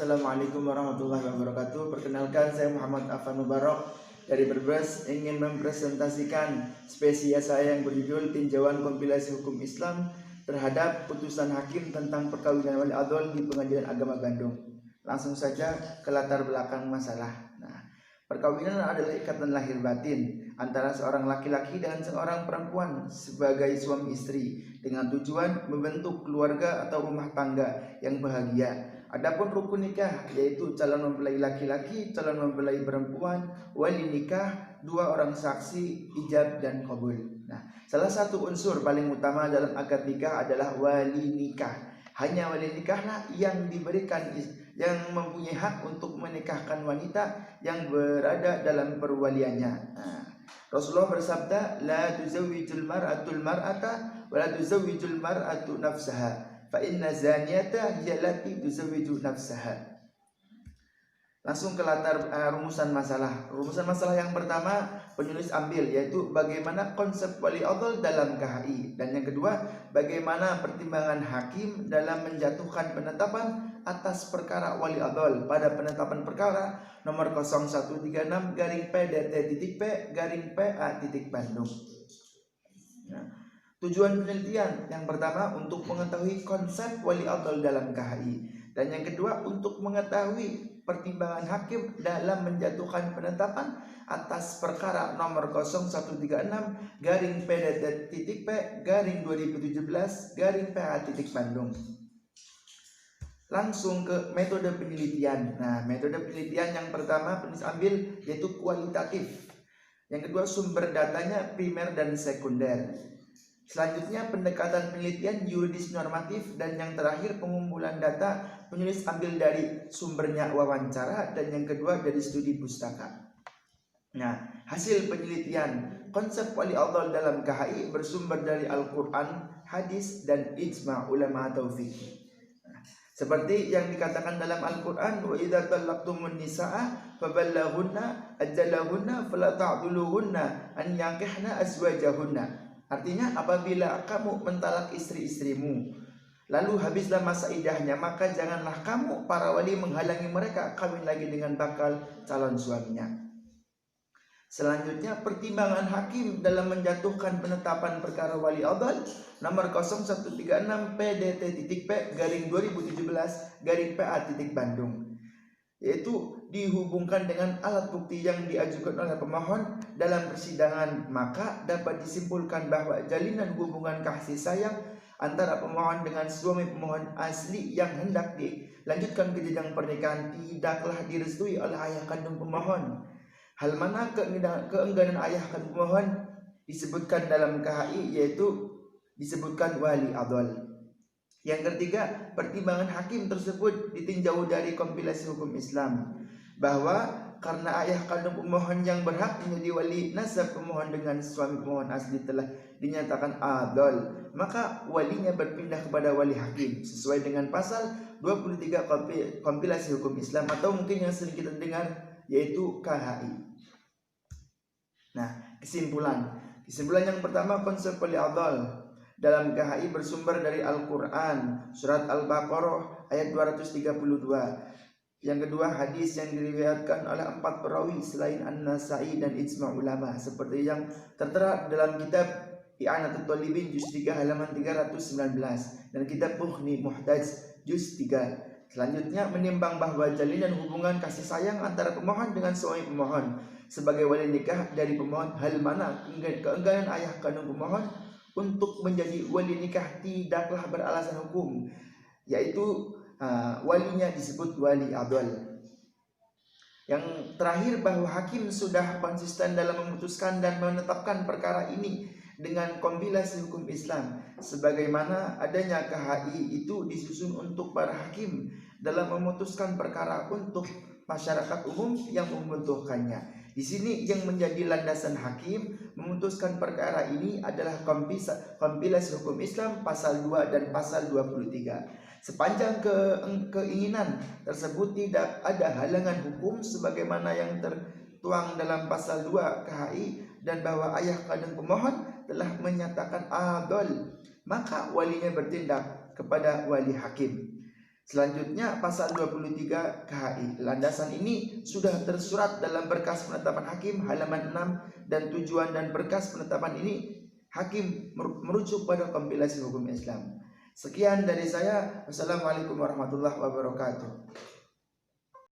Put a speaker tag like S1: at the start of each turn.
S1: Assalamualaikum warahmatullahi wabarakatuh. Perkenalkan, saya Muhammad Afan Mubarak dari Brebes, ingin mempresentasikan spesies saya yang berjudul Tinjauan Kompilasi Hukum Islam terhadap putusan hakim tentang perkawinan wali adol di Pengadilan Agama Bandung. Langsung saja ke latar belakang masalah. Perkawinan adalah ikatan lahir batin antara seorang laki-laki dan seorang perempuan sebagai suami istri dengan tujuan membentuk keluarga atau rumah tangga yang bahagia. Adapun rukun nikah yaitu calon mempelai laki-laki, calon mempelai perempuan, wali nikah, dua orang saksi, ijab dan qabul. Salah satu unsur paling utama dalam akad nikah adalah wali nikah. Hanya wali nikahlah yang diberikan, yang mempunyai hak untuk menikahkan wanita yang berada dalam perwaliannya. Rasulullah bersabda, la tuzawwijul mar'atul mar'ata wa la tuzawwijul mar'atu nafsaha fa inna zaniyata hiya allati tuzawwiju nafsaha. Langsung ke latar rumusan masalah. Rumusan masalah yang pertama penulis ambil, yaitu bagaimana konsep wali adol dalam KHI, dan yang kedua bagaimana pertimbangan hakim dalam menjatuhkan penetapan atas perkara wali adol pada penetapan perkara nomor 0136-PDT.P-PA.Bandung. Tujuan penelitian yang pertama untuk mengetahui konsep wali adol dalam KHI, dan yang kedua untuk mengetahui pertimbangan hakim dalam menjatuhkan penetapan atas perkara nomor 0136-PDT.P-2017-PA.Bandung. Langsung ke metode penelitian. Metode penelitian yang pertama penulis ambil yaitu kualitatif. Yang kedua sumber datanya primer dan sekunder. Selanjutnya pendekatan penelitian yuridis normatif, dan yang terakhir pengumpulan data penulis ambil dari sumbernya wawancara, dan yang kedua dari studi pustaka. Hasil penelitian konsep wali adol dalam KHI bersumber dari Al-Quran, hadis, dan ijma' ulama atau fikih. Seperti yang dikatakan dalam Al-Quran, wa idza talaqtumun nisaa faballaghunna ajalahunna fala ta'dhuluhunna an yankihna azwajahunna. Artinya, apabila kamu mentalak istri-istrimu lalu habislah masa iddahnya, maka janganlah kamu para wali menghalangi mereka kawin lagi dengan bakal calon suaminya. Selanjutnya pertimbangan hakim dalam menjatuhkan penetapan perkara wali adol nomor 0136-PDT.P-2017-PA.Bandung, yaitu dihubungkan dengan alat bukti yang diajukan oleh pemohon dalam persidangan, maka dapat disimpulkan bahwa jalinan hubungan kasih sayang antara pemohon dengan suami pemohon asli yang hendak dilanjutkan ke jenjang pernikahan tidaklah direstui oleh ayah kandung pemohon. Hal mana keengganan ayah kandung pemohon disebutkan dalam KHI, yaitu disebutkan wali adol. Yang ketiga, pertimbangan hakim tersebut ditinjau dari kompilasi hukum Islam, bahwa karena ayah kandung pemohon yang berhak menjadi wali nasab pemohon dengan suami pemohon asli telah dinyatakan adol, maka walinya berpindah kepada wali hakim sesuai dengan pasal 23 kompilasi hukum Islam, atau mungkin yang sering kita dengar yaitu KHI. Kesimpulan yang pertama, konsep wali adol dalam KHI bersumber dari Al-Quran, surat Al-Baqarah ayat 232. Yang kedua, hadis yang diriwayatkan oleh 4 perawi selain An-Nasa'i dan ijma' ulama, seperti yang tertera dalam kitab I'anatul Talibin juz 3 halaman 319 dan kitab Mughni Muhtaj juz 3. Selanjutnya menimbang bahwa jalinan hubungan kasih sayang antara pemohon dengan suami pemohon sebagai wali nikah dari pemohon, hal mana keengganan ayah kandung pemohon untuk menjadi wali nikah tidaklah beralasan hukum, yaitu walinya disebut wali adol. Yang terakhir, bahwa hakim sudah konsisten dalam memutuskan dan menetapkan perkara ini dengan kompilasi hukum Islam, sebagaimana adanya KHI itu disusun untuk para hakim dalam memutuskan perkara untuk masyarakat umum yang membutuhkannya. Di sini yang menjadi landasan hakim memutuskan perkara ini adalah kompilasi hukum Islam pasal 2 dan pasal 23. Sepanjang keinginan tersebut tidak ada halangan hukum sebagaimana yang tertuang dalam pasal 2 KHI, dan bahwa ayah kandung pemohon telah menyatakan adol, maka walinya bertindak kepada wali hakim. Selanjutnya pasal 23 KHI. Landasan ini sudah tersurat dalam berkas penetapan hakim halaman 6 dan tujuan dan berkas penetapan ini hakim merujuk pada kompilasi hukum Islam. Sekian dari saya. Wassalamualaikum warahmatullahi wabarakatuh.